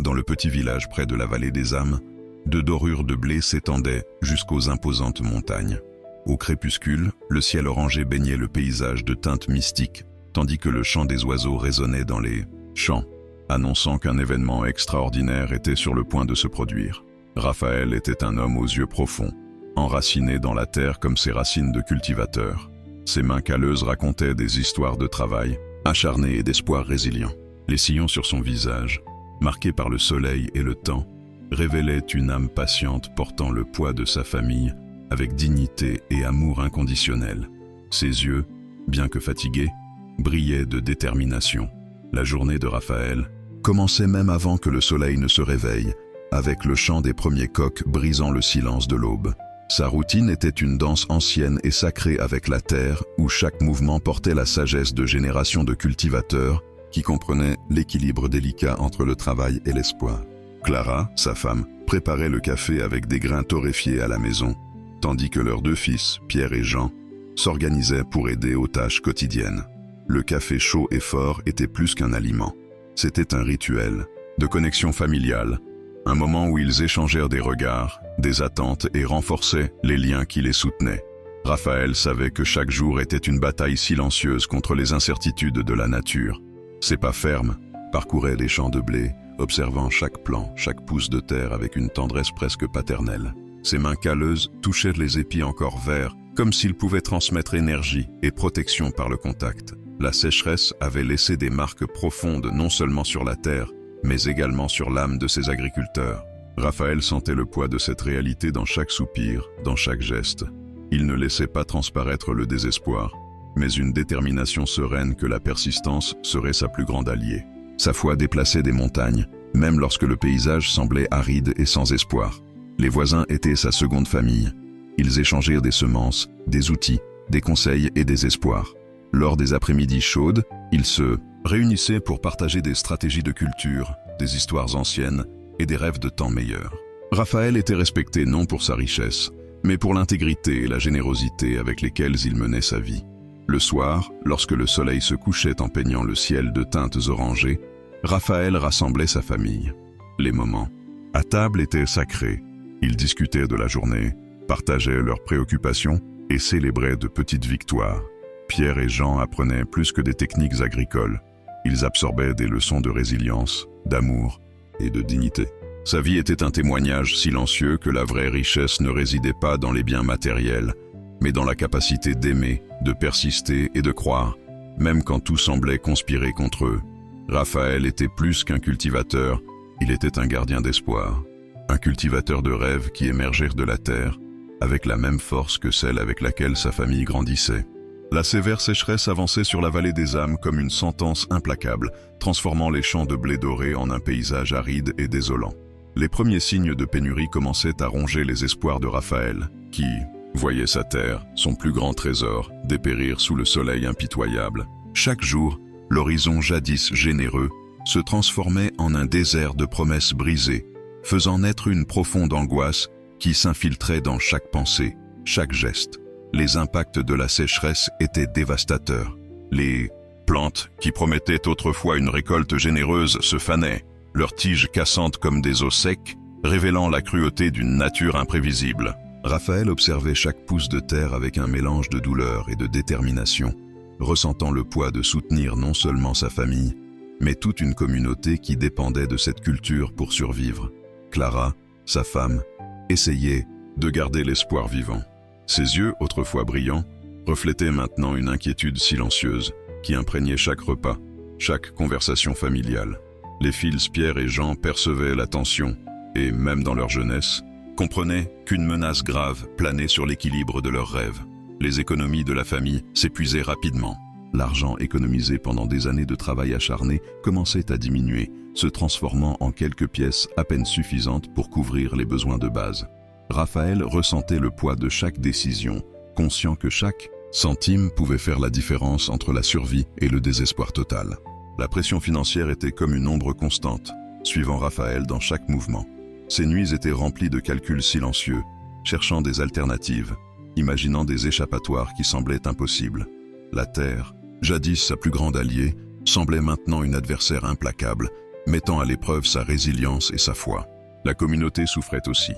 Dans le petit village près de la vallée des âmes, deux dorures de blé s'étendaient jusqu'aux imposantes montagnes. Au crépuscule, le ciel orangé baignait le paysage de teintes mystiques, tandis que le chant des oiseaux résonnait dans les champs, annonçant qu'un événement extraordinaire était sur le point de se produire. Raphaël était un homme aux yeux profonds, enraciné dans la terre comme ses racines de cultivateur. Ses mains calleuses racontaient des histoires de travail, acharné et d'espoir résilient. Les sillons sur son visage, marqués par le soleil et le temps, révélaient une âme patiente portant le poids de sa famille avec dignité et amour inconditionnel. Ses yeux, bien que fatigués, brillaient de détermination. La journée de Raphaël commençait même avant que le soleil ne se réveille, avec le chant des premiers coqs brisant le silence de l'aube. Sa routine était une danse ancienne et sacrée avec la terre, où chaque mouvement portait la sagesse de générations de cultivateurs qui comprenaient l'équilibre délicat entre le travail et l'espoir. Clara, sa femme, préparait le café avec des grains torréfiés à la maison, tandis que leurs deux fils, Pierre et Jean, s'organisaient pour aider aux tâches quotidiennes. Le café chaud et fort était plus qu'un aliment. C'était un rituel de connexion familiale, un moment où ils échangèrent des regards, des attentes et renforçaient les liens qui les soutenaient. Raphaël savait que chaque jour était une bataille silencieuse contre les incertitudes de la nature. Ses pas fermes parcouraient les champs de blé, observant chaque plant, chaque pouce de terre avec une tendresse presque paternelle. Ses mains calleuses touchaient les épis encore verts, comme s'ils pouvaient transmettre énergie et protection par le contact. La sécheresse avait laissé des marques profondes non seulement sur la terre, mais également sur l'âme de ses agriculteurs. Raphaël sentait le poids de cette réalité dans chaque soupir, dans chaque geste. Il ne laissait pas transparaître le désespoir, mais une détermination sereine que la persistance serait sa plus grande alliée. Sa foi déplaçait des montagnes, même lorsque le paysage semblait aride et sans espoir. Les voisins étaient sa seconde famille. Ils échangèrent des semences, des outils, des conseils et des espoirs. Lors des après-midi chaudes, ils se réunissaient pour partager des stratégies de culture, des histoires anciennes et des rêves de temps meilleurs. Raphaël était respecté non pour sa richesse, mais pour l'intégrité et la générosité avec lesquelles il menait sa vie. Le soir, lorsque le soleil se couchait en peignant le ciel de teintes orangées, Raphaël rassemblait sa famille. Les moments à table étaient sacrés. Ils discutaient de la journée, partageaient leurs préoccupations et célébraient de petites victoires. Pierre et Jean apprenaient plus que des techniques agricoles. Ils absorbaient des leçons de résilience, d'amour et de dignité. Sa vie était un témoignage silencieux que la vraie richesse ne résidait pas dans les biens matériels, mais dans la capacité d'aimer, de persister et de croire, même quand tout semblait conspirer contre eux. Raphaël était plus qu'un cultivateur, il était un gardien d'espoir, un cultivateur de rêves qui émergèrent de la terre, avec la même force que celle avec laquelle sa famille grandissait. La sévère sécheresse avançait sur la vallée des âmes comme une sentence implacable, transformant les champs de blé doré en un paysage aride et désolant. Les premiers signes de pénurie commençaient à ronger les espoirs de Raphaël, qui voyait sa terre, son plus grand trésor, dépérir sous le soleil impitoyable. Chaque jour, l'horizon jadis généreux se transformait en un désert de promesses brisées, faisant naître une profonde angoisse qui s'infiltrait dans chaque pensée, chaque geste. Les impacts de la sécheresse étaient dévastateurs. Les plantes, qui promettaient autrefois une récolte généreuse, se fanaient, leurs tiges cassantes comme des os secs, révélant la cruauté d'une nature imprévisible. Raphaël observait chaque pouce de terre avec un mélange de douleur et de détermination, ressentant le poids de soutenir non seulement sa famille, mais toute une communauté qui dépendait de cette culture pour survivre. Clara, sa femme, essayait de garder l'espoir vivant. Ses yeux, autrefois brillants, reflétaient maintenant une inquiétude silencieuse qui imprégnait chaque repas, chaque conversation familiale. Les fils Pierre et Jean percevaient la tension et, même dans leur jeunesse, comprenaient qu'une menace grave planait sur l'équilibre de leurs rêves. Les économies de la famille s'épuisaient rapidement. L'argent économisé pendant des années de travail acharné commençait à diminuer, se transformant en quelques pièces à peine suffisantes pour couvrir les besoins de base. Raphaël ressentait le poids de chaque décision, conscient que chaque centime pouvait faire la différence entre la survie et le désespoir total. La pression financière était comme une ombre constante, suivant Raphaël dans chaque mouvement. Ses nuits étaient remplies de calculs silencieux, cherchant des alternatives, imaginant des échappatoires qui semblaient impossibles. La terre, jadis sa plus grande alliée, semblait maintenant une adversaire implacable, mettant à l'épreuve sa résilience et sa foi. La communauté souffrait aussi.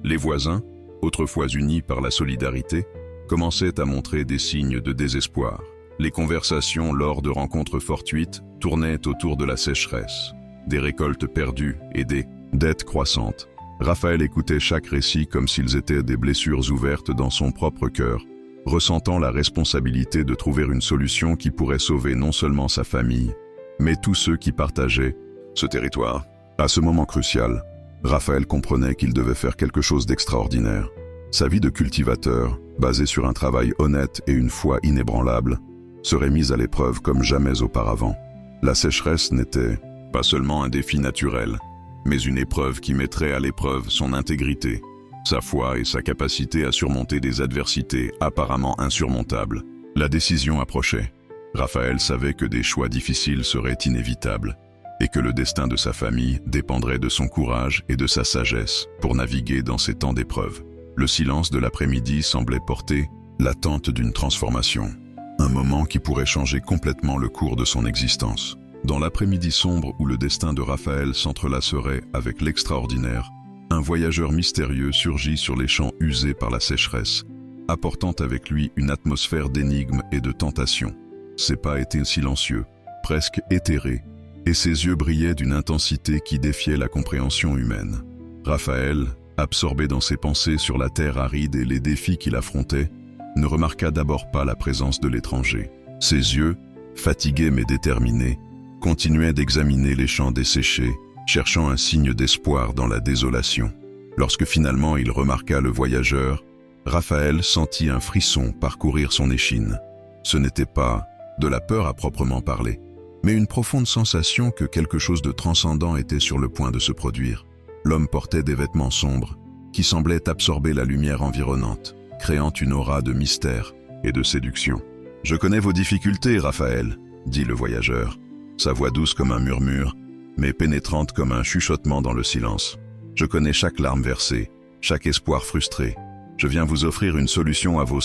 Les voisins, autrefois unis par la solidarité, commençaient à montrer des signes de désespoir. Les conversations lors de rencontres fortuites tournaient autour de la sécheresse, des récoltes perdues et des dettes croissantes. Raphaël écoutait chaque récit comme s'ils étaient des blessures ouvertes dans son propre cœur, ressentant la responsabilité de trouver une solution qui pourrait sauver non seulement sa famille, mais tous ceux qui partageaient ce territoire. À ce moment crucial, Raphaël comprenait qu'il devait faire quelque chose d'extraordinaire. Sa vie de cultivateur, basée sur un travail honnête et une foi inébranlable, serait mise à l'épreuve comme jamais auparavant. La sécheresse n'était pas seulement un défi naturel, mais une épreuve qui mettrait à l'épreuve son intégrité, sa foi et sa capacité à surmonter des adversités apparemment insurmontables. La décision approchait. Raphaël savait que des choix difficiles seraient inévitables et que le destin de sa famille dépendrait de son courage et de sa sagesse pour naviguer dans ces temps d'épreuve. Le silence de l'après-midi semblait porter l'attente d'une transformation, un moment qui pourrait changer complètement le cours de son existence. Dans l'après-midi sombre où le destin de Raphaël s'entrelacerait avec l'extraordinaire, un voyageur mystérieux surgit sur les champs usés par la sécheresse, apportant avec lui une atmosphère d'énigmes et de tentation. Ses pas étaient silencieux, presque éthérés, et ses yeux brillaient d'une intensité qui défiait la compréhension humaine. Raphaël, absorbé dans ses pensées sur la terre aride et les défis qu'il affrontait, ne remarqua d'abord pas la présence de l'étranger. Ses yeux, fatigués mais déterminés, continuaient d'examiner les champs desséchés, cherchant un signe d'espoir dans la désolation. Lorsque finalement il remarqua le voyageur, Raphaël sentit un frisson parcourir son échine. Ce n'était pas de la peur à proprement parler, mais une profonde sensation que quelque chose de transcendant était sur le point de se produire. L'homme portait des vêtements sombres, qui semblaient absorber la lumière environnante, créant une aura de mystère et de séduction. « Je connais vos difficultés, Raphaël, » dit le voyageur, sa voix douce comme un murmure, mais pénétrante comme un chuchotement dans le silence. « Je connais chaque larme versée, chaque espoir frustré. Je viens vous offrir une solution à vos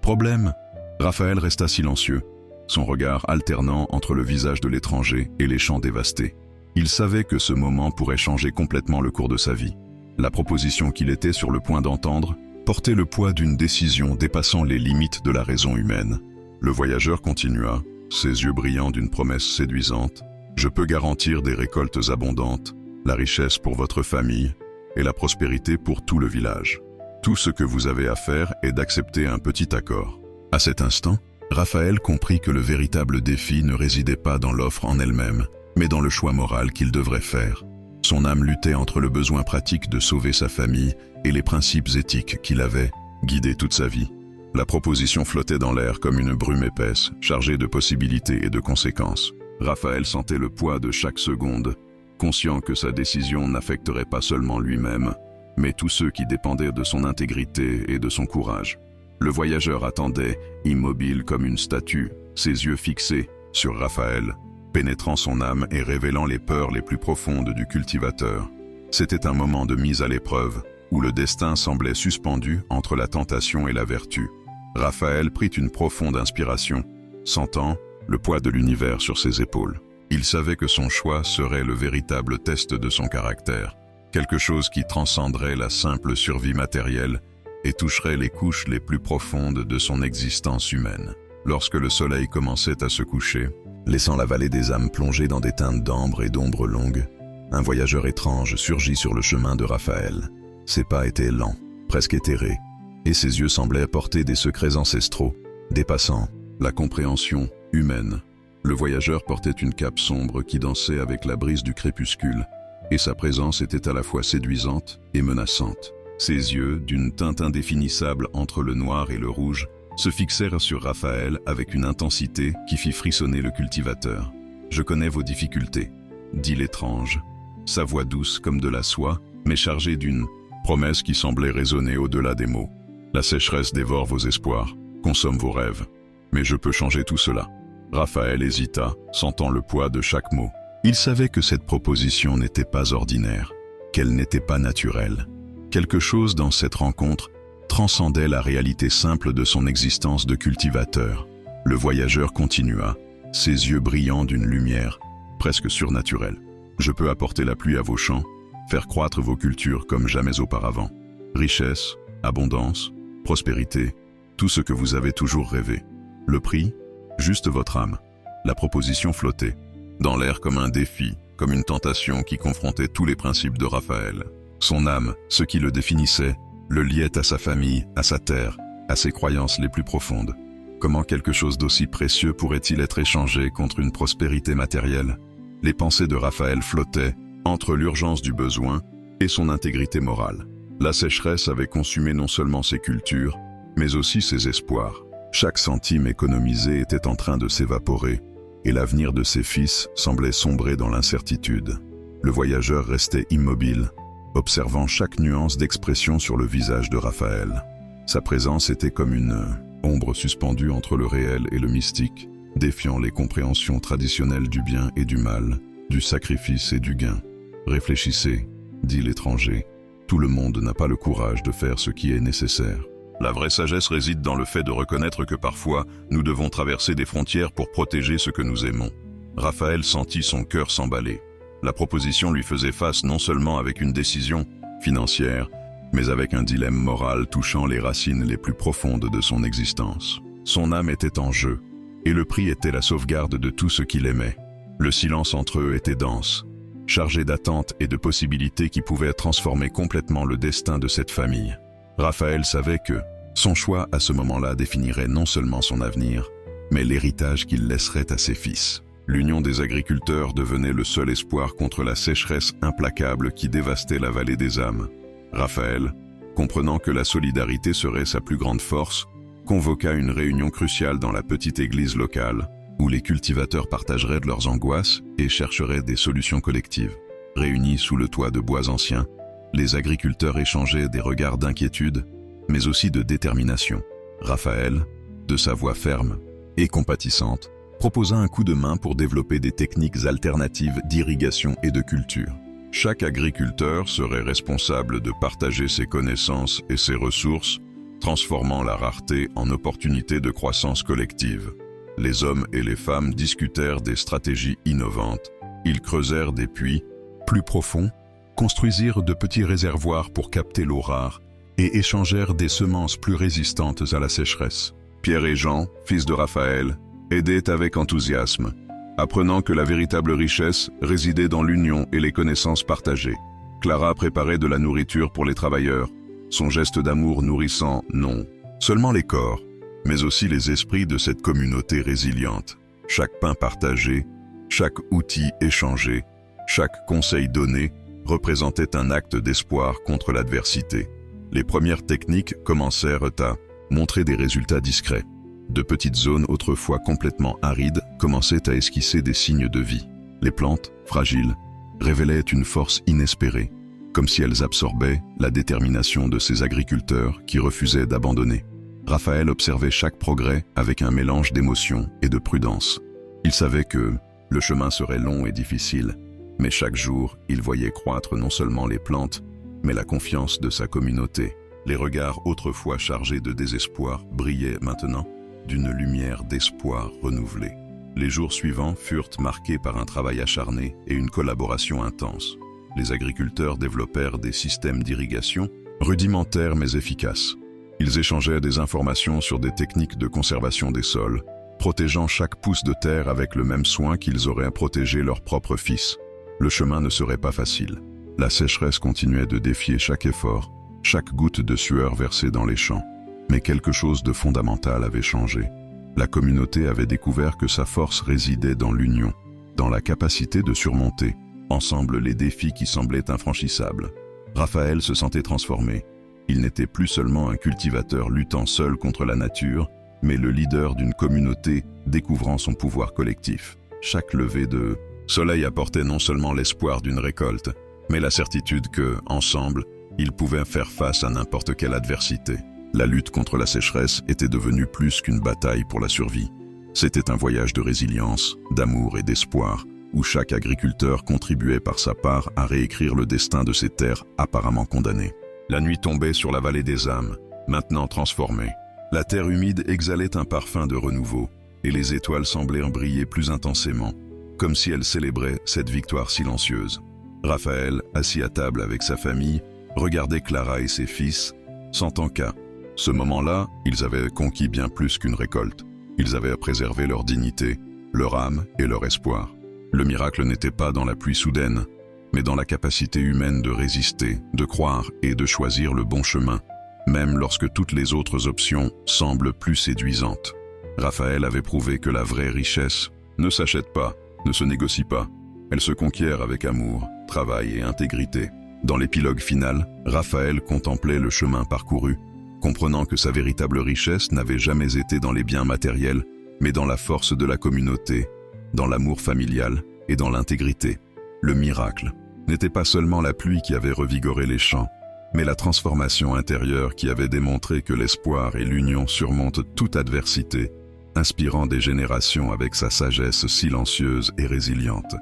problèmes. » Raphaël resta silencieux, son regard alternant entre le visage de l'étranger et les champs dévastés. Il savait que ce moment pourrait changer complètement le cours de sa vie. La proposition qu'il était sur le point d'entendre portait le poids d'une décision dépassant les limites de la raison humaine. Le voyageur continua, ses yeux brillants d'une promesse séduisante. « Je peux garantir des récoltes abondantes, la richesse pour votre famille et la prospérité pour tout le village. Tout ce que vous avez à faire est d'accepter un petit accord. » À cet instant, Raphaël comprit que le véritable défi ne résidait pas dans l'offre en elle-même, mais dans le choix moral qu'il devrait faire. Son âme luttait entre le besoin pratique de sauver sa famille et les principes éthiques qu'il avait guidé toute sa vie. La proposition flottait dans l'air comme une brume épaisse, chargée de possibilités et de conséquences. Raphaël sentait le poids de chaque seconde, conscient que sa décision n'affecterait pas seulement lui-même, mais tous ceux qui dépendaient de son intégrité et de son courage. Le voyageur attendait, immobile comme une statue, ses yeux fixés sur Raphaël, pénétrant son âme et révélant les peurs les plus profondes du cultivateur. C'était un moment de mise à l'épreuve, où le destin semblait suspendu entre la tentation et la vertu. Raphaël prit une profonde inspiration, sentant le poids de l'univers sur ses épaules. Il savait que son choix serait le véritable test de son caractère, quelque chose qui transcenderait la simple survie matérielle et toucherait les couches les plus profondes de son existence humaine. Lorsque le soleil commençait à se coucher, laissant la vallée des âmes plongée dans des teintes d'ambre et d'ombre longues, un voyageur étrange surgit sur le chemin de Raphaël. Ses pas étaient lents, presque éthérés, et ses yeux semblaient porter des secrets ancestraux, dépassant la compréhension humaine. Le voyageur portait une cape sombre qui dansait avec la brise du crépuscule, et sa présence était à la fois séduisante et menaçante. Ses yeux, d'une teinte indéfinissable entre le noir et le rouge, se fixèrent sur Raphaël avec une intensité qui fit frissonner le cultivateur. « Je connais vos difficultés, » dit l'étrange, sa voix douce comme de la soie, mais chargée d'une promesse qui semblait résonner au-delà des mots. « La sécheresse dévore vos espoirs, consomme vos rêves, mais je peux changer tout cela. » Raphaël hésita, sentant le poids de chaque mot. Il savait que cette proposition n'était pas ordinaire, qu'elle n'était pas naturelle. Quelque chose dans cette rencontre transcendait la réalité simple de son existence de cultivateur. Le voyageur continua, ses yeux brillants d'une lumière presque surnaturelle. Je peux apporter la pluie à vos champs, faire croître vos cultures comme jamais auparavant. Richesse, abondance, prospérité, tout ce que vous avez toujours rêvé. Le prix? Juste votre âme. La proposition flottait, dans l'air comme un défi, comme une tentation qui confrontait tous les principes de Raphaël. Son âme, ce qui le définissait, le liait à sa famille, à sa terre, à ses croyances les plus profondes. Comment quelque chose d'aussi précieux pourrait-il être échangé contre une prospérité matérielle? Les pensées de Raphaël flottaient entre l'urgence du besoin et son intégrité morale. La sécheresse avait consumé non seulement ses cultures, mais aussi ses espoirs. Chaque centime économisé était en train de s'évaporer, et l'avenir de ses fils semblait sombrer dans l'incertitude. Le voyageur restait immobile, observant chaque nuance d'expression sur le visage de Raphaël. Sa présence était comme une ombre suspendue entre le réel et le mystique, défiant les compréhensions traditionnelles du bien et du mal, du sacrifice et du gain. « Réfléchissez, dit l'étranger, tout le monde n'a pas le courage de faire ce qui est nécessaire. La vraie sagesse réside dans le fait de reconnaître que parfois, nous devons traverser des frontières pour protéger ce que nous aimons. » Raphaël sentit son cœur s'emballer. La proposition lui faisait face non seulement avec une décision financière, mais avec un dilemme moral touchant les racines les plus profondes de son existence. Son âme était en jeu, et le prix était la sauvegarde de tout ce qu'il aimait. Le silence entre eux était dense, chargé d'attentes et de possibilités qui pouvaient transformer complètement le destin de cette famille. Raphaël savait que son choix à ce moment-là définirait non seulement son avenir, mais l'héritage qu'il laisserait à ses fils. L'union des agriculteurs devenait le seul espoir contre la sécheresse implacable qui dévastait la vallée des âmes. Raphaël, comprenant que la solidarité serait sa plus grande force, convoqua une réunion cruciale dans la petite église locale, où les cultivateurs partageraient de leurs angoisses et chercheraient des solutions collectives. Réunis sous le toit de bois anciens, les agriculteurs échangeaient des regards d'inquiétude, mais aussi de détermination. Raphaël, de sa voix ferme et compatissante, proposa un coup de main pour développer des techniques alternatives d'irrigation et de culture. Chaque agriculteur serait responsable de partager ses connaissances et ses ressources, transformant la rareté en opportunité de croissance collective. Les hommes et les femmes discutèrent des stratégies innovantes. Ils creusèrent des puits plus profonds, construisirent de petits réservoirs pour capter l'eau rare et échangèrent des semences plus résistantes à la sécheresse. Pierre et Jean, fils de Raphaël, aidaient avec enthousiasme, apprenant que la véritable richesse résidait dans l'union et les connaissances partagées. Clara préparait de la nourriture pour les travailleurs, son geste d'amour nourrissant non seulement les corps, mais aussi les esprits de cette communauté résiliente. Chaque pain partagé, chaque outil échangé, chaque conseil donné représentait un acte d'espoir contre l'adversité. Les premières techniques commencèrent à montrer des résultats discrets. De petites zones autrefois complètement arides commençaient à esquisser des signes de vie. Les plantes, fragiles, révélaient une force inespérée, comme si elles absorbaient la détermination de ces agriculteurs qui refusaient d'abandonner. Raphaël observait chaque progrès avec un mélange d'émotion et de prudence. Il savait que le chemin serait long et difficile, mais chaque jour, il voyait croître non seulement les plantes, mais la confiance de sa communauté. Les regards autrefois chargés de désespoir brillaient maintenant d'une lumière d'espoir renouvelée. Les jours suivants furent marqués par un travail acharné et une collaboration intense. Les agriculteurs développèrent des systèmes d'irrigation rudimentaires mais efficaces. Ils échangeaient des informations sur des techniques de conservation des sols, protégeant chaque pouce de terre avec le même soin qu'ils auraient protégé leurs propres fils. Le chemin ne serait pas facile. La sécheresse continuait de défier chaque effort, chaque goutte de sueur versée dans les champs. Mais quelque chose de fondamental avait changé. La communauté avait découvert que sa force résidait dans l'union, dans la capacité de surmonter, ensemble, les défis qui semblaient infranchissables. Raphaël se sentait transformé. Il n'était plus seulement un cultivateur luttant seul contre la nature, mais le leader d'une communauté découvrant son pouvoir collectif. Chaque levée de soleil apportait non seulement l'espoir d'une récolte, mais la certitude que, ensemble, ils pouvaient faire face à n'importe quelle adversité. La lutte contre la sécheresse était devenue plus qu'une bataille pour la survie. C'était un voyage de résilience, d'amour et d'espoir, où chaque agriculteur contribuait par sa part à réécrire le destin de ces terres apparemment condamnées. La nuit tombait sur la vallée des âmes, maintenant transformée. La terre humide exhalait un parfum de renouveau, et les étoiles semblaient briller plus intensément. comme si elle célébrait cette victoire silencieuse. Raphaël, assis à table avec sa famille, regardait Clara et ses fils, sentant qu'à ce moment-là, ils avaient conquis bien plus qu'une récolte. Ils avaient préservé leur dignité, leur âme et leur espoir. Le miracle n'était pas dans la pluie soudaine, mais dans la capacité humaine de résister, de croire et de choisir le bon chemin, même lorsque toutes les autres options semblent plus séduisantes. Raphaël avait prouvé que la vraie richesse ne s'achète pas, ne se négocie pas. Elle se conquiert avec amour, travail et intégrité. Dans l'épilogue final, Raphaël contemplait le chemin parcouru, comprenant que sa véritable richesse n'avait jamais été dans les biens matériels, mais dans la force de la communauté, dans l'amour familial et dans l'intégrité. Le miracle n'était pas seulement la pluie qui avait revigoré les champs, mais la transformation intérieure qui avait démontré que l'espoir et l'union surmontent toute adversité, inspirant des générations avec sa sagesse silencieuse et résiliente.